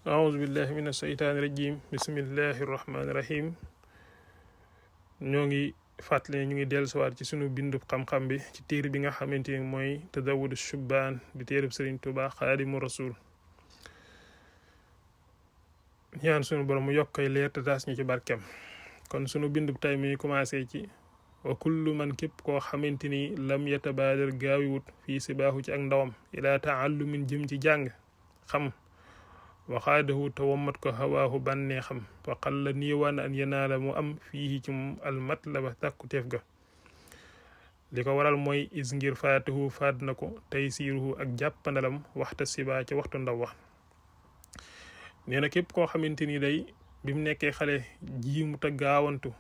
أعوذ بالله من الشيطان الرجيم بسم الله الرحمن الرحيم ñoo ngi fàttali ñu ngi dellusiwaat ci sunu bindub xam-xam bi ci téere bi nga xamante ni mooy Tazawudu Shubbaan di téereb Sëriñ Tuubaa Xaadimu Rasuul ñaan sunu borom mu yokkay leer te taas ñu ci barkem kon sunu bindub tay mi commencé ci wa kullu man képp koo xamante ni lam yatabaadar gaawiwut fii sibaahu ci ak ndawam ilaa taallumin jëm ci jàng xam waxaadahu te wommat ko hawaahu bànnee xam fa qalla niiwaan an yanaala mu am fii ci moom almatlaba tàkku teef ga li ko waral mooy is ngir faatahu faat na ko tey siiruhu ak jàppandalam waxta sibaa ca waxtu ndaw wax nee na képp koo xamante ni day bi mu nekkee xale jiimu te gaawantu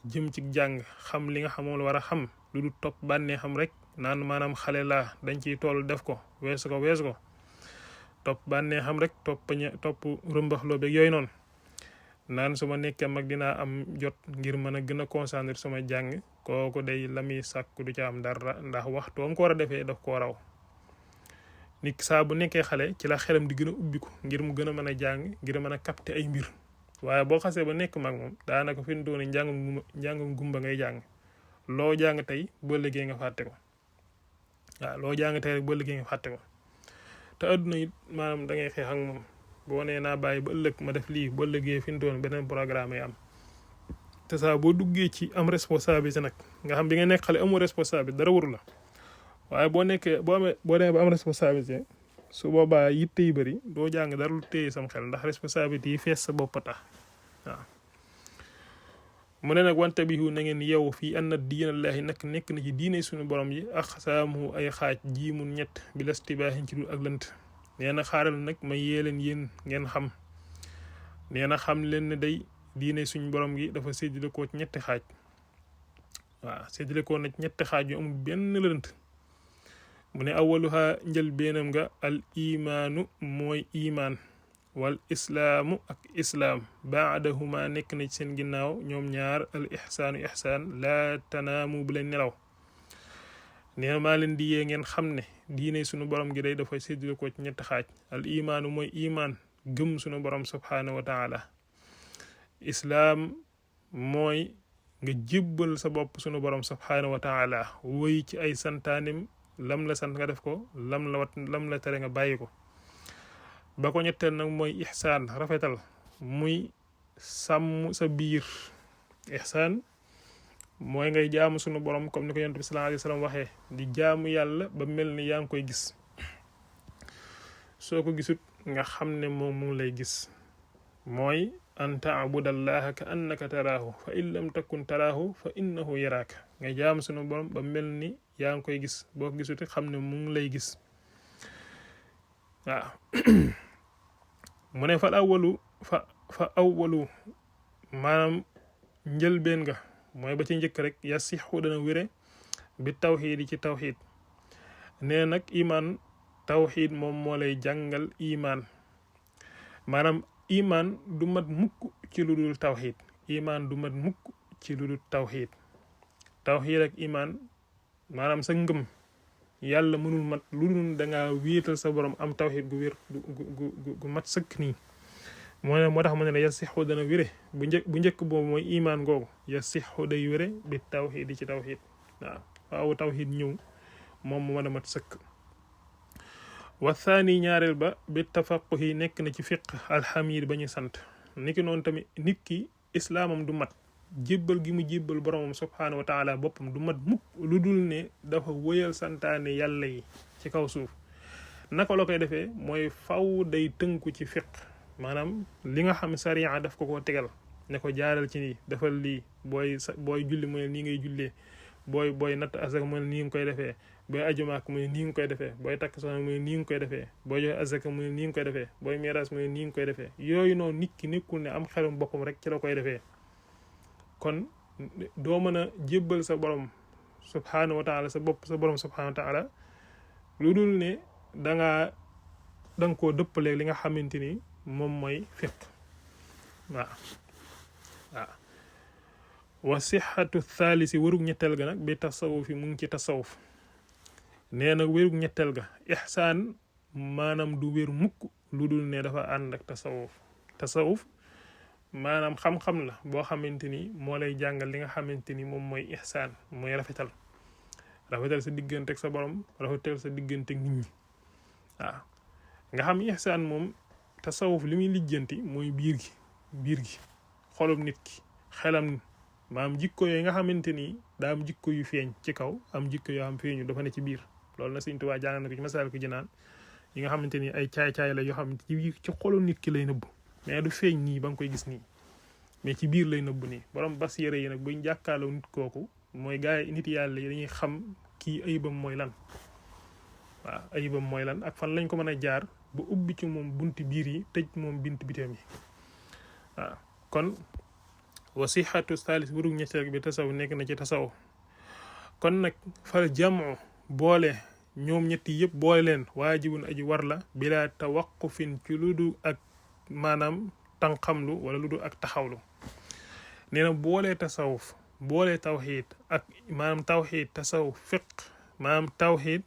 jëm ci jàng xam li nga xamoon war a xam lu du topp bànnee xam rek naan maanaam xale laa dañ ciy toll def ko weesu ko topp bànnee xam rek topp rëmbaxloo beeg yooyu noonu naan su ma nekkee mag dinaa am jot ngir mën a gën a concentré sama jàng kooku day la muy sàkku du ca am dara ndax waxtu am ko war a defee daf koo raw nit saa bu nekkee xale ci la xelam di gën a ubbiku ngir mu gën a mën a jàng ngir mën a capter ay mbir waaye boo xasee ba nekk mag moom daanaka fi mu doon njàngum gumba ngay jàng loo jàng tey boo liggéey nga fàtte ko waaw loo jàng tey rek boo liggéey nga fàtte ko te adduna it maanaam da ngay xeex ak moom boo nee naa bàyyi ba ëllëg ma def lii ba ëllëgee fi mu doon beneen programme yi am te saa boo duggee ci am responsabilité nag nga xam bi nga nekk xale amoo responsabilité dara waru la waaye boo demee ba am responsabilité su boobaa yitte yu bëri doo jàng dara lu téye sam xel ndax responsabilité yi fees sa bopp tax waaw mu ne nag wante bihu na ngeen yow fii anna diinallaahi nag nekk na ci diine suñu borom yi ak saamu ay xaaj jiimun ñett bi lastibaahin ci dul ak lënt nee na xaaral nag ma yee leen yéen ngeen xam nee na xam leen ne day diine suñu borom gi dafa séddale koo ci ñetti xaaj waaw séddale koo na ñetti xaaj yu amul benn lënt mu ne awaluha njël beenam nga al imaanu mooy imaan wal islaamu ak islaam baadahuma nekk na ci seen ginnaaw ñoom ñaar al ixsaanu ixsaan laa tanaamu bu leen nelaw nee maa leen di yee ngeen xam ne diine sunu borom gi day dafa séddale ko ci ñetti xaaj al imaanu mooy imaan gëm sunu borom subhaanahu wa taala islaam mooy nga jébbal sa bopp sunu borom subhaanahu wa taala woy ci ay santaanim lam la sant nga def ko lam la tere nga bàyyi ko ba ko ñetteel nag mooy ixsaan rafetal muy sàmm sa biir ixsaan mooy ngay jaamu sunu borom comme ni ko yonent bi sallallahu alayhi wa sallam waxee di jaamu yàlla ba mel ni yaa ngi koy gis soo ko gisut nga xam ne moom mu ngi lay gis mooy an taabudallaha ka annaka taraahu fa in lam takun taraahu fa innahu yaraaka nga jaamu sunu borom ba mel ni yaa ngi koy gis boo ko gisut xam ne mu ngi lay gis waaw mu ne fa awwalu maanaam njëlbeen nga mooy ba ci njëkk rek ya sixu dana wére bi tawxiid yi ci tawxiid nee nag imaan tawxiid moom moo lay jàngal imaan maanaam imaan du mat mukk ci lu dul tawxiid imaan du mat mukk ci lu dul tawxiid tawxiid ak imaan maanaam sa ngëm yàlla mënul mat lu dul dangaa wéetal sa borom am tawxiid gu wér gu mat sëkk nii moo tax mu ne la yasixu dana wére bu njëkk boobu mooy imaan googu yasixu day wére bi tawxiid yi ci tawxiid waaw tawxiid ñëw moom mu mën a mat sëkk wa thani ñaareel ba bi tafaquhi nekk na ci fiq alxamid ba ñu sant niki noonu tamit nit ki islaamam du mat jébbal gi mu jébbal boromam subhaanahu wa taala boppam du mat mukk lu dul ne dafa wëyal santaane yàlla yi ci kaw suuf naka la koy defee mooy faw day tënku ci fiq maanaam li nga xam sariya daf ko tegal ne ko jaaral ci nii defal lii booy julli mu ne nii ngay jullee booy natt asaka mu ne nii nga koy defee booy ajumaak mu ne nii nga koy defee booy takk soxna mu ne nii nga koy defee booy joxe asaka mu ne nii nga koy defee booy miiras mu ne nii nga koy defee yooyu noonu nit ki nekkul ne am xelum boppam rek ci la koy defee kon doo mën a jébbal sa borom subhaanahu wa taala sa borom subhaanahu wa taala lu dul ne danga koo dëppaleeg li nga xamante ni moom mooy fiq waaw wa sixatu thalisi wérug ñetteel ga nag bi tasawuf yi mu ngi ci tasawuf nee na wérug ñetteel ga ixsaan maanaam du wér mukk lu dul ne dafa ànd ak tasawuf maanaam xam-xam la boo xamante ni moo lay jàngal li nga xamante ni moom mooy ihsaan mooy rafetal sa diggante ak sa borom rafetal sa diggante ak nit ñi waaw nga xam ihsaan moom tasawuf li muy lijjanti mooy biir gi xolum nit ki xelam maam jikko yooyu nga xamante ni daa am jikko yu feeñ ci kaw am jikko yoo xam feeñu dafa ne ci biir loolu na Sëriñ Tuubaa jàngal na ko ci Masaalikul Jinaan yi nga xamante ni ay caay-caay la yoo xam ci xolu nit ki lay nëbb mais du feeñ nii ba nga koy gis nii mais ci biir lay nëbb nii borom bas yére yi nag buñ jàkkaarloo nit kooku mooy gaay nit yàlla yi dañuy xam kii ayibam mooy lan waaw ayibam mooy lan ak fan lañ ko mën a jaar ba ubbi ci moom bunti biir yi tëj moom bint biteem yi waaw kon wasixatu thalis burug ñetteel bi tasaw nekk na ci tasaw kon nag fal jamu boole ñoom ñetti yëpp boole leen waajibun aji war la bila tawaqufin ci ludu ak maanaam tànqamlu wala ludu ak taxawlu nee na boole tasawuf boole tawxid ak maanaam tawxid tasawuf fiq maanaam tawxid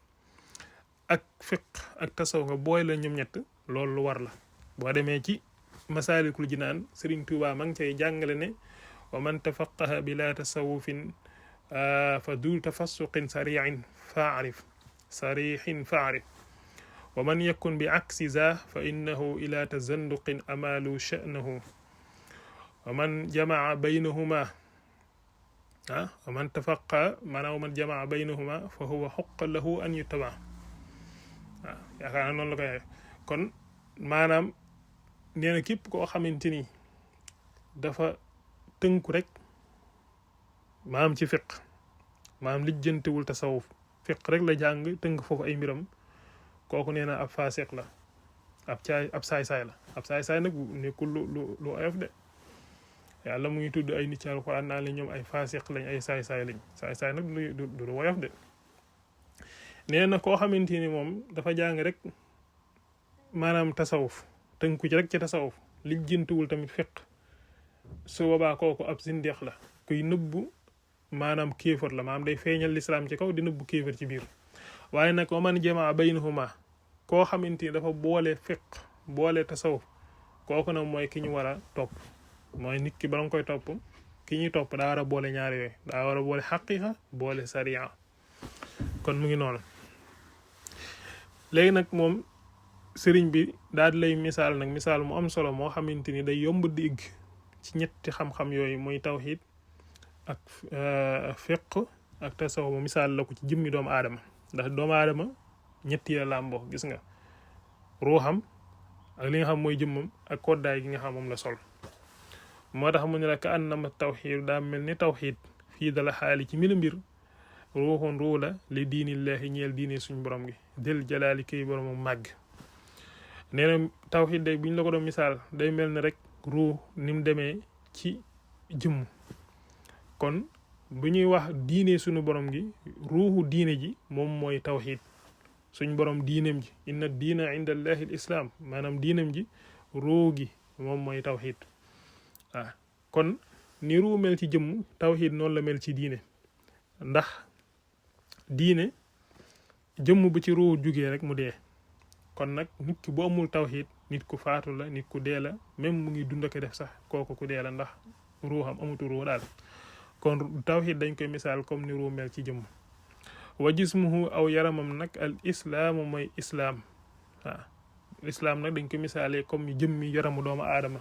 ak fiq ak tasaw nga boole la ñoom ñett loolu lu war la boo demee ci Masaalikul Jinaan Sëriñ Tuubaa ma ngi cay jàngale ne wa man tafaqaha bila tasawufin fa du tafassuqin sarixin faarif wa man yakun bi aksi za fa innahu ila tazanduqin amalu sha'nahu wa man jamaa baynahuma wa man tafaqa maanaam wa man jamaa baynahuma fa huwa xuqa lahu an yutaba waaw yaakaar naa noonu la koy kon maanaam nee na képp koo xamante ni dafa tënku rek maam ci fiq maam lijjantewul tasawuf fiq rek la jàng tënk foofu ay mbiram kooku nee na ab faasiq la ab saay-saay la ab saay-saay nag nekkul lu oyof de yàlla mu ngi tudd ay nit ci alxuraan naan la ñoom ay faasiq lañ ay saay-saay lañ saay-saay nag du lu woyof de nee na koo xamante ni moom dafa jàng rek maanaam tasawuf tënku ci rek ci tasawuf lijjantuwul tamit fiq su boobaa kooku ab zindeex la kuy nëbbu maanaam kéefar la maanaam day feeñal lislaam ci kaw di nëbbu kéefar ci biir waaye nag wa man jamaa baynahuma koo xamante ni dafa boole fiq boole tasawuf kooku nag mooy ki ñu war a topp mooy nit ki ba nga koy topp ki ñuy topp daa war a boole ñaar yooyu daa war a boole xaqiqa boole sariya kon mu ngi noonu léegi nag moom sëriñ bi daal di lay misaal nag misaal mu am solo moo xamante ni day yomb dégg ci ñetti xam-xam yooyu muy tawhid ak fiq ak tasawuf mu misaal la ko ci jëmmi doomu aadama ndax doomu aadama ñetti la làmboo gis nga ruuxam ak li nga xam mooy jëmmam ak koddaay gi nga xam moom la sol moo tax mu ne la ka annama tawhid daa mel ni tawhid fii dala xaali ci mila mbir ruuxun ruu la li diinillahi ñeel diine suñ borom gi del jalaali kay borom màgg nee na tawhid day bu ñu la ko doon misaal day mel ni rek ruu ni mu demee ci jëmm kon bu ñuy wax diine suñu borom gi ruuxu diine ji moom mooy tawhid suñ borom diineem ji inna diina inda allahi al islam maanaam diineem ji ruu gi moom mooy tawhid waaw kon ni ruu mel ci jëmm tawhid noonu la mel ci diine ndax diine jëmm bu ci ruu jugee rek mu dee kon nag nit ki bu amul tawhid nit ku faatu la nit ku dee la même mu ngi dund ak def sax kooku ku dee la ndax ruuxam amutu ruu daal kon tawhid dañ koy misaal comme ni ruu mel ci jëmm wa jismuhu aw yaramam nag al islaamu mooy islaam waaw islaam nag dañ koy misaalee comme jëmmi yaramu doomu aadama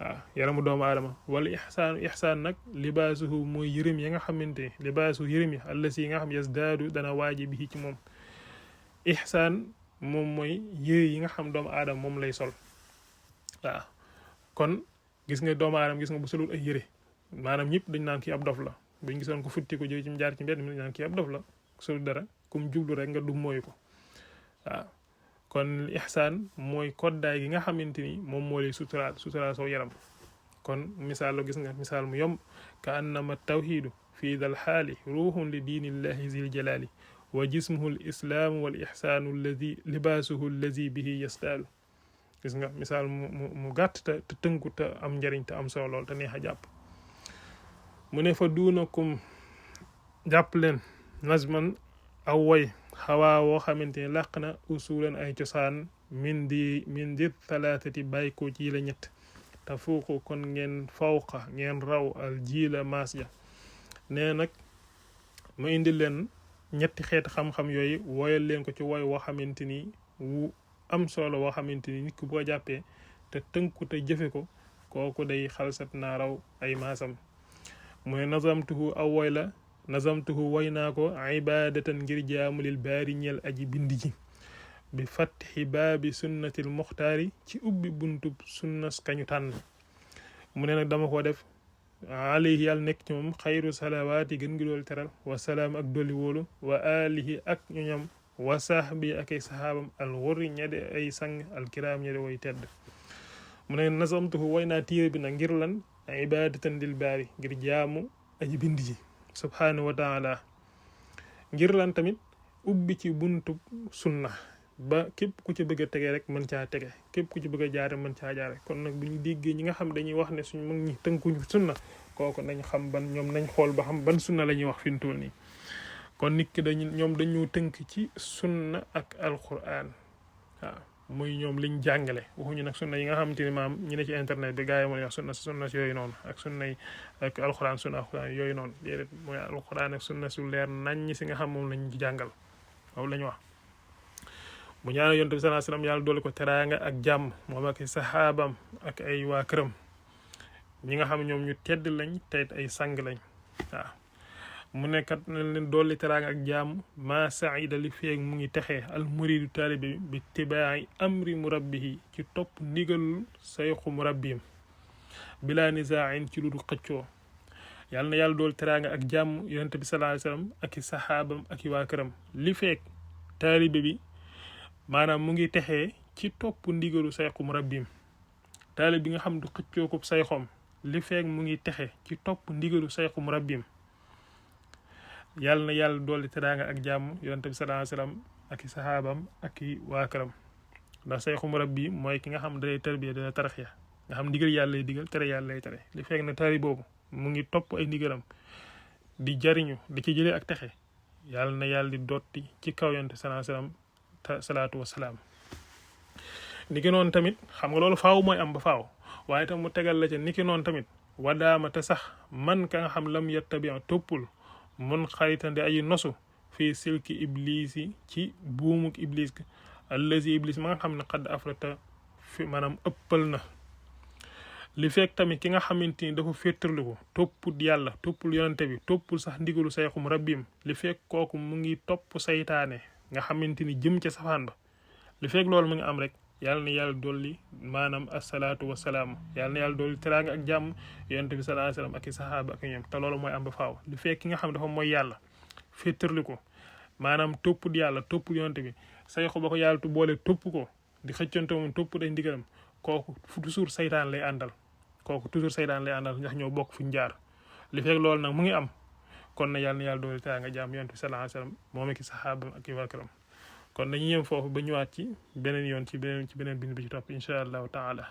waaw yaramu doomu aadama wala ihsaan nag libaasuhu mooy yërëm ya nga xamante libaasu yërëm yi allasi yi nga xam yasdaadu dana waaji bi ci moom ihsaan moom mooy yëre yi nga xam doomu aadama moom lay sol waaw kon gis nga doomu aadama gis nga bu solul ay yëre maanaam ñëpp dañ naan kii ab dof la buñ gisoon ko futti ko jóge ci jaar ci mbedd mi dañ naan kii ab dof la solul dara kum jublu rek nga du mooy ko waaw kon ihsaan mooy koddaay gi nga xamante ni moom moo lay suturaal soo yaram kon misaal la gis nga misaal mu yomb ka annama tawhidu fii dal xaali ruuxun li diinillahi zil jalaali wa jismuhu l islaamu wal ihsaanu alladi libaasuhu alladi bihi yastaalu gis nga misaal mu gàtt te tënku te am njëriñ te am solo lool te neex a jàpp mu ne fa duunakum jàpp leen nazman aw woy xawaa woo xamante ne làq na usulan ay cosaan min di thalathati bàyyi ko ci la ñett tafuuqu kon ngeen fawqa ngeen raw al jiila maas ja nee nag mu indi leen ñetti xeet xam-xam yooyu woyal leen ko ci woy woo xamante ni wu am solo woo xamante ni nit ku boo jàppee te tënku te jëfe ko kooku day xalsat naa raw ay maasam mu ne nazamtuhu aw woy la nazamtuhu woy naa ko ibadatan ngir jaamu lil baari ñeel aji bind ji bi fatxi baabi sunnatil muxtaari ci ubbi buntub sunnas kañu tànn mu ne nag dama ko def alayhi yàlla nekk ci moom xayru salawaati gën gi dool teral wa salaam ak dolli wóolu wa alihi ak ñoñam wa sahbi ak ay sahaabam al xurri ñede ay sang al kiraam ñede way tedd mu ne nazamtuhu woy naa téere bi nag ngir lan ibadatan lil baari ngir jaamu aji bind ji subhanahu wa taala ngir lan tamit ubbi ci buntub sunna ba képp ku ci bëgg a tege rek mën caa tege képp ku ci bëgg a jaare mën caa jaare kon nag bu ñu déggee ñi nga xam dañuy wax ne suñ mag ñi tënkuñu sunna kooku nañ xam ban ñoom nañ xool ba xam ban sunna la ñuy wax fi mu toll nii kon nit ki ñoom dañu tënk ci sunna ak alquran waaw muy ñoom liñ jàngale waxuñu nag sunna yi nga xamante ni maam ñi ne ci internet bi gars yi mooy wax sunna yooyu noonu ak sunna yi ak alquran sunna alquran yooyu noonu déedéet mooy alquran ak sunna su leer nañ si nga xam moom lañ jàngal waaw la ñu wax mu ñaanal yonent bi sallallahu alayhi wasallam yàlla doole ko teraanga ak jàmm moom ak saxaabam ak ay waa këram ñi nga xam ñoom ñu tedd lañ te ay sang lañ waaw mu nekkat na leen dolli teraanga ak jàmm ma saida li feeg mu ngi texee al muridu taalibe bi tibaayi amri murabbihi ci topp ndigal sayxu murabbim bila nisaain ci lu du xëccoo yàlla na yàlla dool teraanga ak jàmm yonent bi sallallahu alayhi wasallam ak i saxaabam ak i waa këram li feeg taalibe bi maanaam mu ngi texee ci topp ndigalu sayxu murabbim taalibe bi nga xam du xëccoo ko sayxom li feeg mu ngi texe ci topp ndigalu sayxu murabbim yàlla na yàlla dolli teraanga ak jàmm yonent bi sallallahu alayhi wasallam ak i saxaabam ak i waa këram ndax sayxu murabbi mooy ki nga xam day tarbiya dana taraxiya nga xam ndigal yàlla lay digal tere yàlla lay tere li fekk na tari boobu mu ngi topp ay ndigalam di jariñu di ci jëlee ak texe yàlla na yàlla di dotti ci kaw yonent sallallahu alayhi wasallam salaatu wasalaam niki noonu tamit xam nga loolu faaw mooy am ba faaw waaye tam mu tegal la ca niki noonu tamit wadaama te sax man ka nga xam lam yattabi toppul mun xaritande aji nosu fii silki iblis yi ci buumuk iblis allazi iblis ma nga xam ne xadd afrata fi maanaam ëppal na li fekk tamit ki nga xamante ni dafa féttarliku toppul yàlla toppul yonante bi toppul sax ndigalu sayxum rabbim li fekk kooku mu ngi topp saytaane nga xamante ni jëm ca safaan ba li fekk loolu mu ngi am rek yàlla na yàlla dolli maanaam asalaatu wasalaam yàlla na yàlla dolli teraanga ak jàmm yonent bi sallallahu alayhi wasallam ak i saxaaba ak ñoom te loolu mooy am ba faaw li fekk ki nga xam dafa mooy yàlla féetarli ko maanaam toppul yàlla toppul yonent bi sayxu ba ko yàlla tu boole topp ko di xëccante moom topp day ndigalam kooku toujours saytaan lay àndal ndax ñoo bokk fu ñu jaar li fekk loolu nag mu ngi am kon na yàlla na yàlla dolli teraanga ak jàmm yonent bi sallallahu alayhi wasallam moom ak i saxaaba ak i waa këram kon dañuy yem foofu ba ñëwaat ci beneen yoon ci beneen bind bi ci topp incha allahu taala